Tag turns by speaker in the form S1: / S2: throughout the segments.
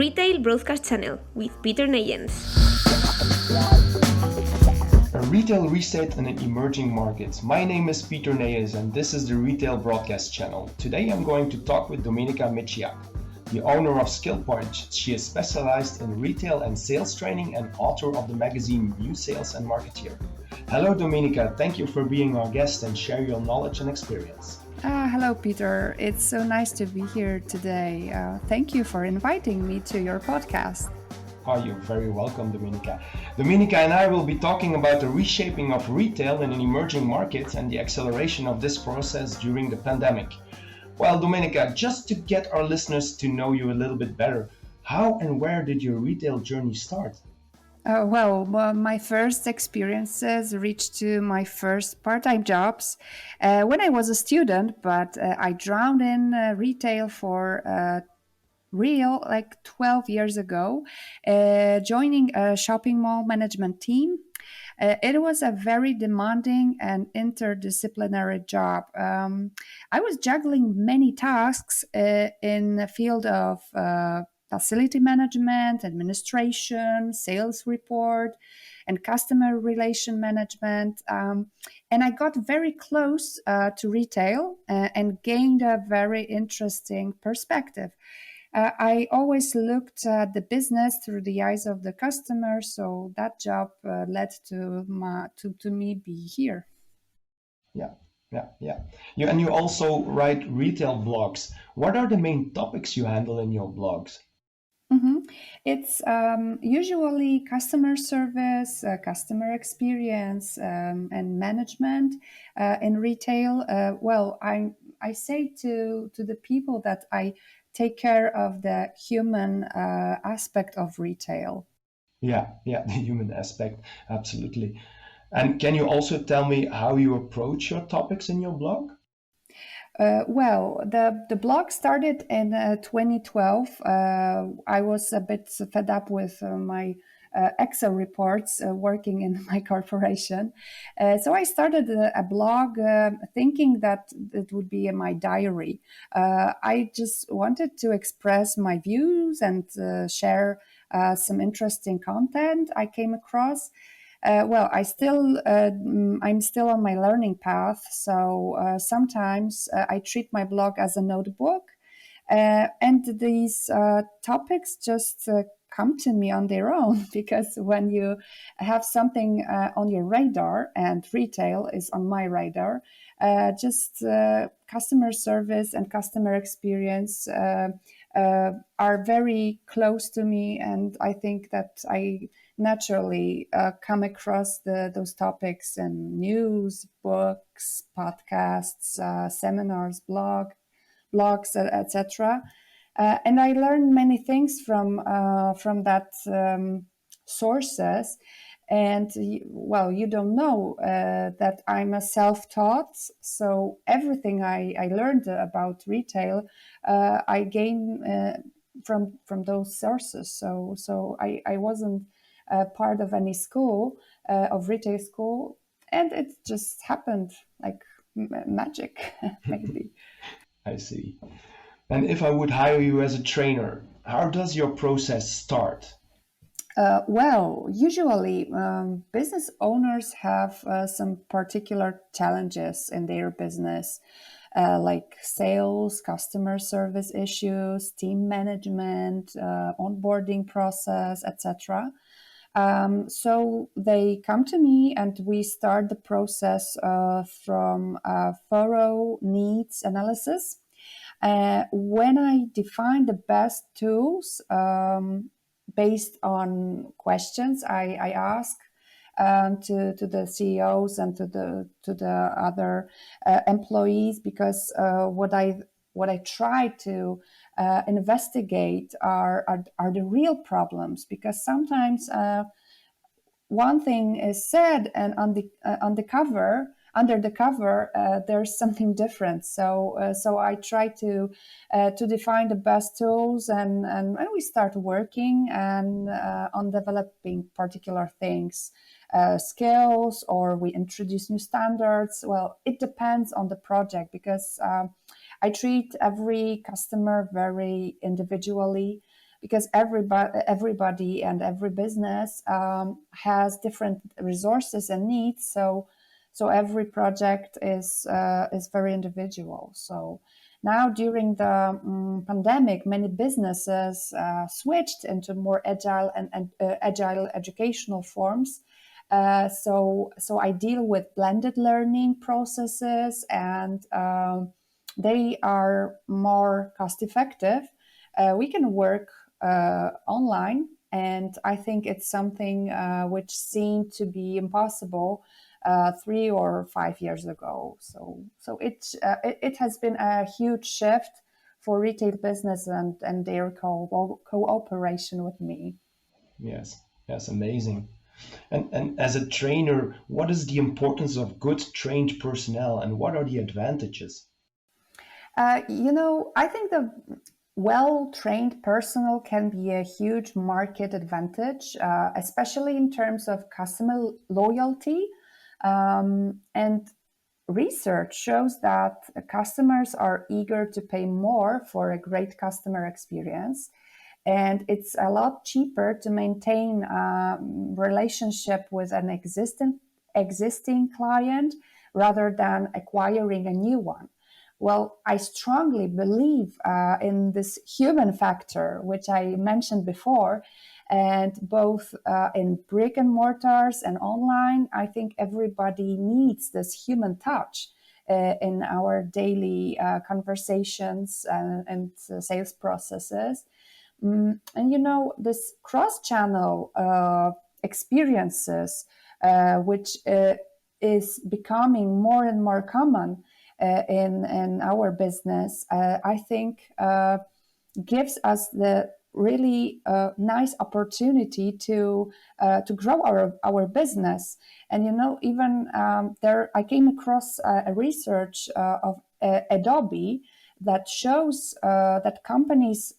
S1: Retail Broadcast Channel with Peter Neyens.
S2: A retail reset in emerging markets. My name is Peter Neyens and this is the Retail Broadcast Channel. Today I'm going to talk with Dominika Miciak, the owner of SkillPoint. She is specialized in retail and sales training and author of the magazine New Sales and Marketeer. Hello Dominika, thank you for being our guest and share your knowledge and experience.
S3: Hello, Peter. It's so nice to be here today. Thank you for inviting me to your podcast.
S2: Oh, you're very welcome, Dominika. Dominika and I will be talking about the reshaping of retail in an emerging market and the acceleration of this process during the pandemic. Well, Dominika, just to get our listeners to know you a little bit better, how and where did your retail journey start?
S3: My first experiences reached to my first part-time jobs when I was a student, but I drowned in retail for real like 12 years ago, joining a shopping mall management team. It was a very demanding and interdisciplinary job. I was juggling many tasks in the field of facility management, administration, sales report, and customer relation management. And I got very close to retail and gained a very interesting perspective. I always looked at the business through the eyes of the customer, so that job led to me be here.
S2: Yeah. You also write retail blogs. What are the main topics you handle in your blogs?
S3: Mm-hmm. It's usually customer service, customer experience, and management in retail. I say to the people that I take care of the human aspect of retail.
S2: Yeah, the human aspect, absolutely. And can you also tell me how you approach your topics in your blog?
S3: The blog started in 2012. I was a bit fed up with my Excel reports working in my corporation. So I started a blog thinking that it would be my diary. I just wanted to express my views and share some interesting content I came across. I'm still on my learning path, so sometimes I treat my blog as a notebook, and these topics just come to me on their own because when you have something on your radar, and retail is on my radar, customer service and customer experience are very close to me, and I think that I naturally come across those topics in news, books, podcasts, seminars, blogs, etc. And I learned many things from that sources. And you don't know that I'm a self-taught, so everything I learned about retail, I gain from those sources. So I wasn't part of any school, of retail school, and it just happened like magic, maybe.
S2: I see. And if I would hire you as a trainer, how does your process start?
S3: Usually business owners have some particular challenges in their business, like sales, customer service issues, team management, onboarding process, etc. So they come to me and we start the process from a thorough needs analysis. When I define the best tools based on questions I ask to the CEOs and to the other employees, because what I try to investigate are the real problems, because sometimes one thing is said and under the cover there's something different. So I try to define the best tools, and we start working and on developing particular things, skills, or we introduce new standards. Well, it depends on the project, because I treat every customer very individually. because everybody and every business has different resources and needs. So every project is very individual. So now during the pandemic, many businesses switched into more agile and agile educational forms. So I deal with blended learning processes, and they are more cost effective. We can work online, and I think it's something which seemed to be impossible 3 or 5 years ago. So it has been a huge shift for retail business and their cooperation with me.
S2: Yes, yes, amazing. And as a trainer, what is the importance of good trained personnel and what are the advantages?
S3: I think the well trained personnel can be a huge market advantage, especially in terms of customer loyalty. And research shows that customers are eager to pay more for a great customer experience. And it's a lot cheaper to maintain a relationship with an existing client rather than acquiring a new one. Well, I strongly believe in this human factor, which I mentioned before, and both in brick and mortars and online, I think everybody needs this human touch in our daily conversations and sales processes. And this cross-channel experiences, which is becoming more and more common in our business, I think gives us the really nice opportunity to grow our business. And even there, I came across a research of Adobe that shows that companies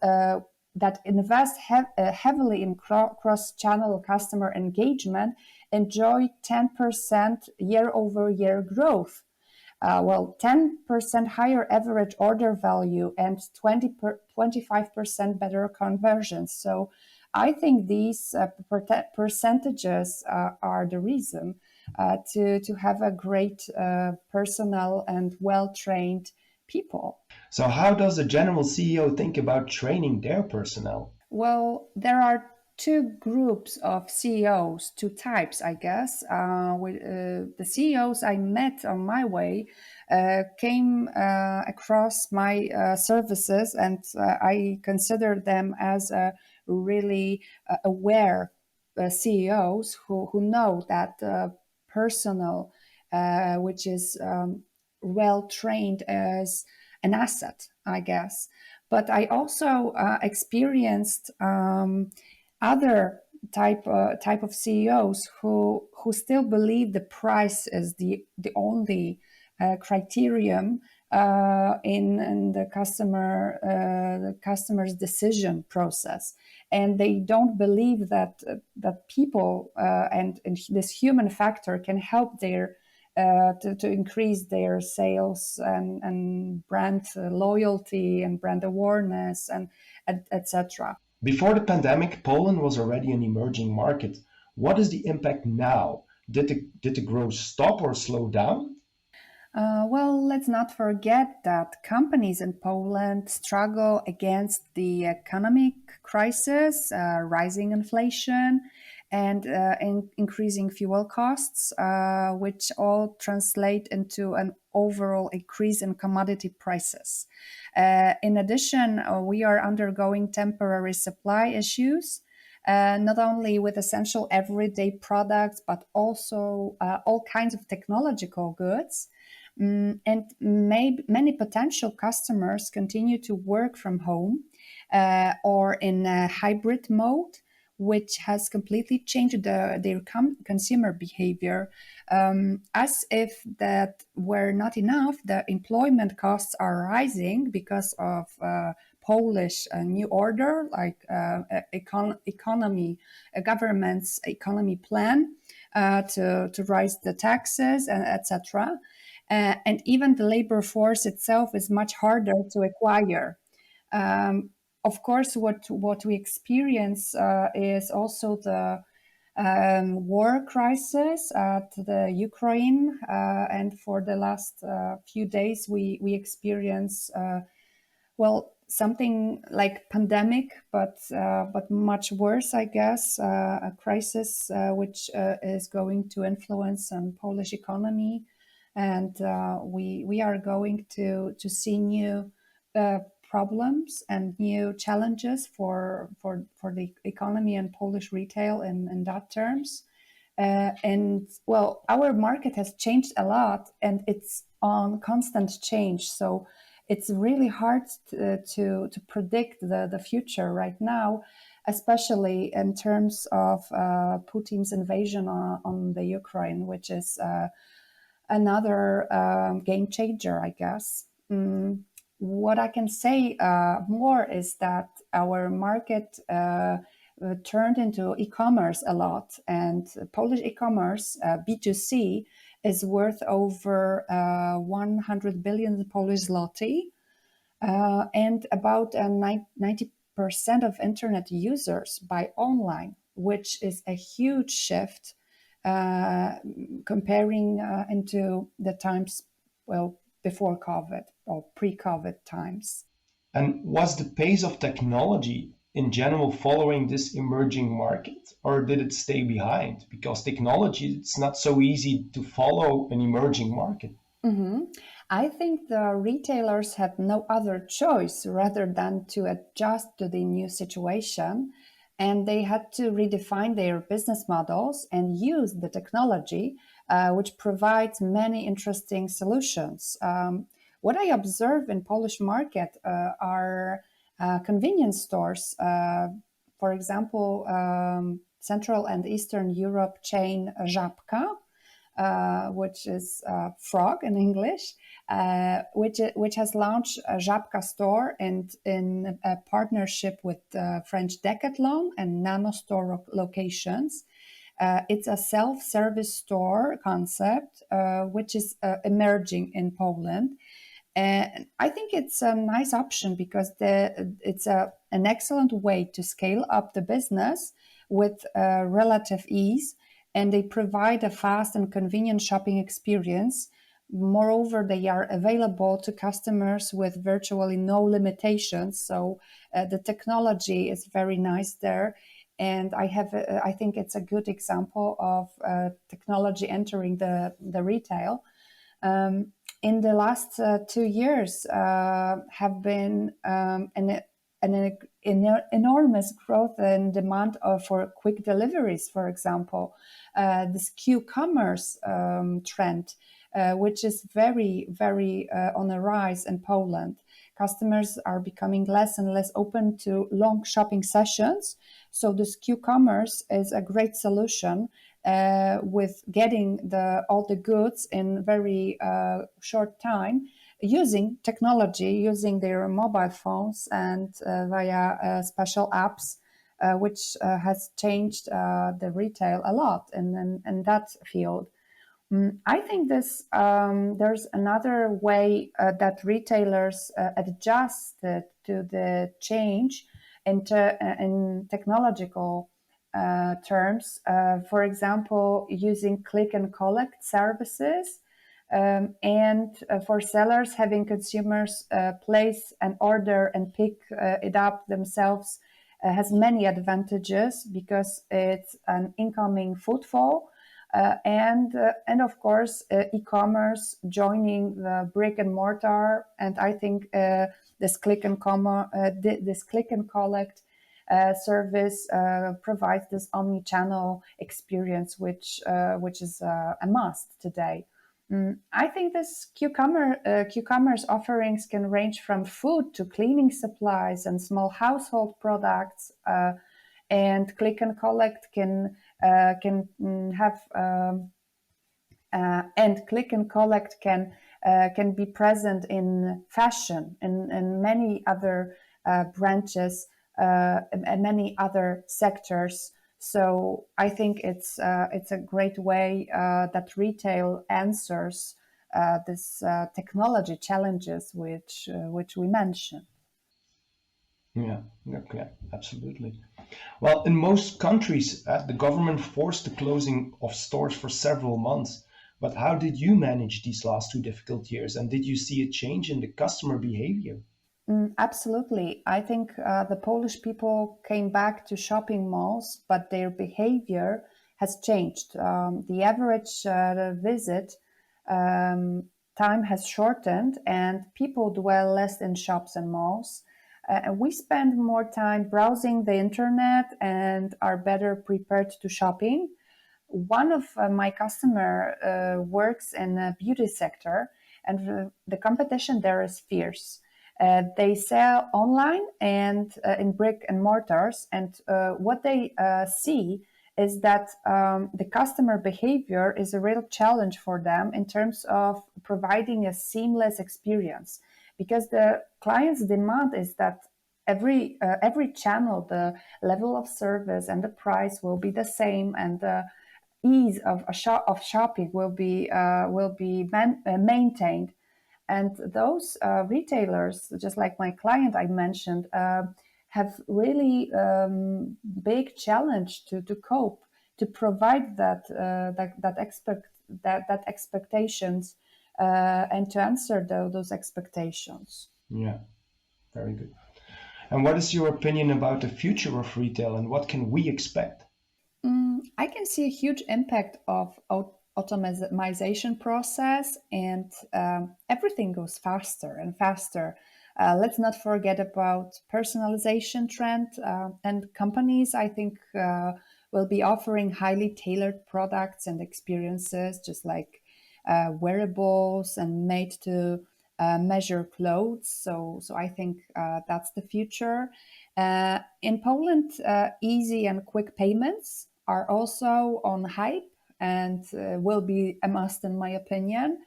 S3: that invest heavily in cross-channel customer engagement enjoy 10% year-over-year growth. 10% higher average order value and 25% better conversions. So I think these percentages are the reason to have a great personnel and well-trained people.
S2: So, how does a general CEO think about training their personnel?
S3: Well, there are two groups of CEOs, two types, I guess. The CEOs I met on my way came across my services, and I consider them as really aware CEOs who know that personal, which is well trained as an asset, I guess. But I also experienced other type of CEOs who still believe the price is the only criterion in the customer's decision process, and they don't believe that people and this human factor can help their to increase their sales and brand loyalty and brand awareness and etc.
S2: Before the pandemic, Poland was already an emerging market. What is the impact now? Did the growth stop or slow down?
S3: Well, let's not forget that companies in Poland struggle against the economic crisis, rising inflation, and increasing fuel costs, which all translate into an overall increase in commodity prices. In addition, we are undergoing temporary supply issues. Not only with essential everyday products, but also all kinds of technological goods. And many potential customers continue to work from home or in a hybrid mode, which has completely changed their consumer behavior. As if that were not enough, the employment costs are rising because of Polish new order, like economy, a government's economy plan to raise the taxes, and etc. And even the labor force itself is much harder to acquire. of course, what we experience is also the war crisis at the Ukraine, and for the last few days, we experience something like pandemic, but much worse, I guess, a crisis which is going to influence on Polish economy, and we are going to see new problems and new challenges for the economy and Polish retail in that terms. And well, our market has changed a lot, and it's on constant change. So it's really hard to predict the future right now, especially in terms of Putin's invasion on the Ukraine, which is another game changer, I guess. What I can say more is that our market turned into e-commerce a lot, and Polish e-commerce B2C is worth over 100 billion Polish zloty, and about 90% of internet users buy online, which is a huge shift uh, comparing into the times, well, before COVID or pre-COVID times.
S2: And was the pace of technology in general following this emerging market, or did it stay behind? Because technology, it's not so easy to follow an emerging market.
S3: Mhm. I think the retailers had no other choice rather than to adjust to the new situation. And they had to redefine their business models and use the technology, which provides many interesting solutions. What I observe in Polish market are convenience stores. For example, Central and Eastern Europe chain Żabka, which is frog in English, which has launched a Żabka store and in a partnership with French Decathlon and Nano store locations. It's a self-service store concept, which is emerging in Poland. And I think it's a nice option because it's an excellent way to scale up the business with relative ease, and they provide a fast and convenient shopping experience. Moreover, they are available to customers with virtually no limitations. So the technology is very nice there. And I think it's a good example of technology entering the retail. In the last 2 years have been an enormous growth in demand for quick deliveries, for example. This Q-commerce trend, which is very, very on the rise in Poland. Customers are becoming less and less open to long shopping sessions. So this Q-commerce is a great solution with getting all the goods in very short time using technology, using their mobile phones and via special apps, which has changed the retail a lot in that field. I think there's another way that retailers adjusted to the change in technological terms. For example, using click and collect services, and for sellers, having consumers place an order and pick it up themselves has many advantages because it's an incoming footfall. And of course, e-commerce joining the brick and mortar, and I think this this click and collect service provides this omni-channel experience, which is a must today. I think this Q-commerce offerings can range from food to cleaning supplies and small household products, and click and collect have and click and collect can be present in fashion and many other branches and many other sectors. So I think it's a great way that retail answers this technology challenges which we mentioned.
S2: Yeah, okay, absolutely. Well, in most countries, the government forced the closing of stores for several months. But how did you manage these last two difficult years? And did you see a change in the customer behavior?
S3: Absolutely. I think the Polish people came back to shopping malls, but their behavior has changed. The average visit um, time has shortened, and people dwell less in shops and malls. And we spend more time browsing the internet and are better prepared to shopping. One of my customer works in the beauty sector, and the competition there is fierce. They sell online and in brick and mortars, and what they see is that the customer behavior is a real challenge for them in terms of providing a seamless experience, because the client's demand is that every channel, the level of service and the price will be the same, and the ease of shopping will be maintained. And those retailers, just like my client I mentioned, have really big challenge to cope, to provide that expectations, and to answer those expectations.
S2: Yeah, very good. And what is your opinion about the future of retail and what can we expect?
S3: I can see a huge impact of automation process, and everything goes faster and faster. Let's not forget about personalization trend, and companies, I think, will be offering highly tailored products and experiences, just like wearables and made to measure clothes. So I think that's the future. In Poland, easy and quick payments are also on hype and will be a must, in my opinion.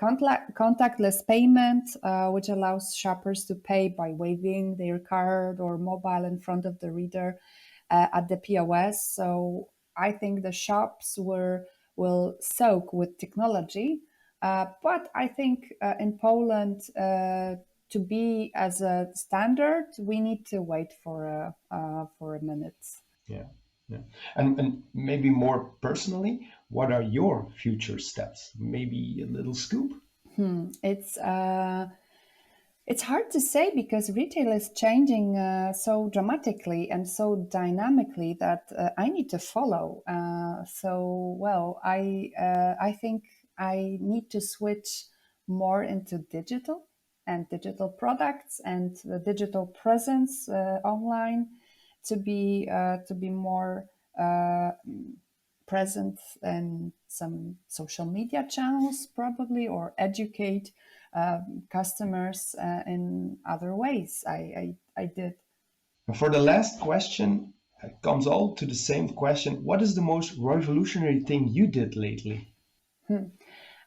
S3: Contactless payment, which allows shoppers to pay by waving their card or mobile in front of the reader at the POS. So I think the shops will soak with technology. But I think in Poland, to be as a standard, we need to wait for a minute.
S2: Yeah, yeah. And maybe more personally, what are your future steps? Maybe a little scoop?
S3: It's it's hard to say because retail is changing so dramatically and so dynamically that I need to follow. I think I need to switch more into digital and digital products and the digital presence online to be more present in some social media channels, probably, or educate customers in other ways. I did.
S2: And for the last question, it comes all to the same question. What is the most revolutionary thing you did lately?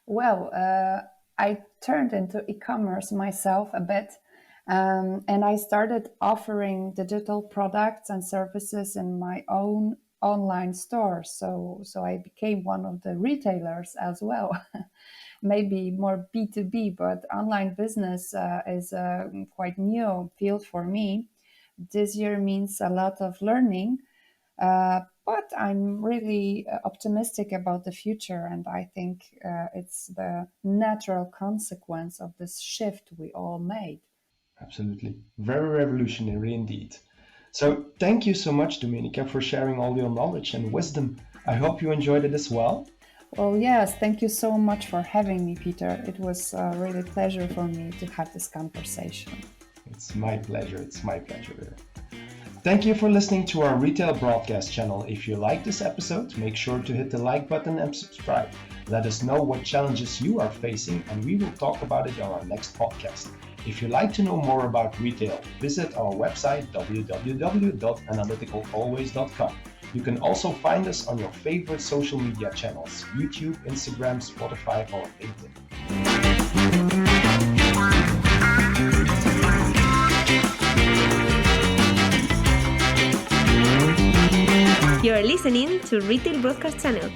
S3: Well, I turned into e-commerce myself a bit, and I started offering digital products and services in my own online store. So I became one of the retailers as well. Maybe more B2B, but online business is a quite new field for me. This year means a lot of learning, but I'm really optimistic about the future, and I think it's the natural consequence of this shift we all made.
S2: Absolutely. Very revolutionary indeed. So thank you so much, Dominica, for sharing all your knowledge and wisdom. I hope you enjoyed it as well.
S3: Well, yes, thank you so much for having me, Peter. It was really a pleasure for me to have this conversation.
S2: It's my pleasure. It's my pleasure. Thank you for listening to our retail broadcast channel. If you like this episode, make sure to hit the like button and subscribe. Let us know what challenges you are facing, and we will talk about it on our next podcast. If you'd like to know more about retail, visit our website www.analyticalalways.com. You can also find us on your favorite social media channels: YouTube, Instagram, Spotify, or LinkedIn.
S1: You're listening to Retail Broadcast Channel.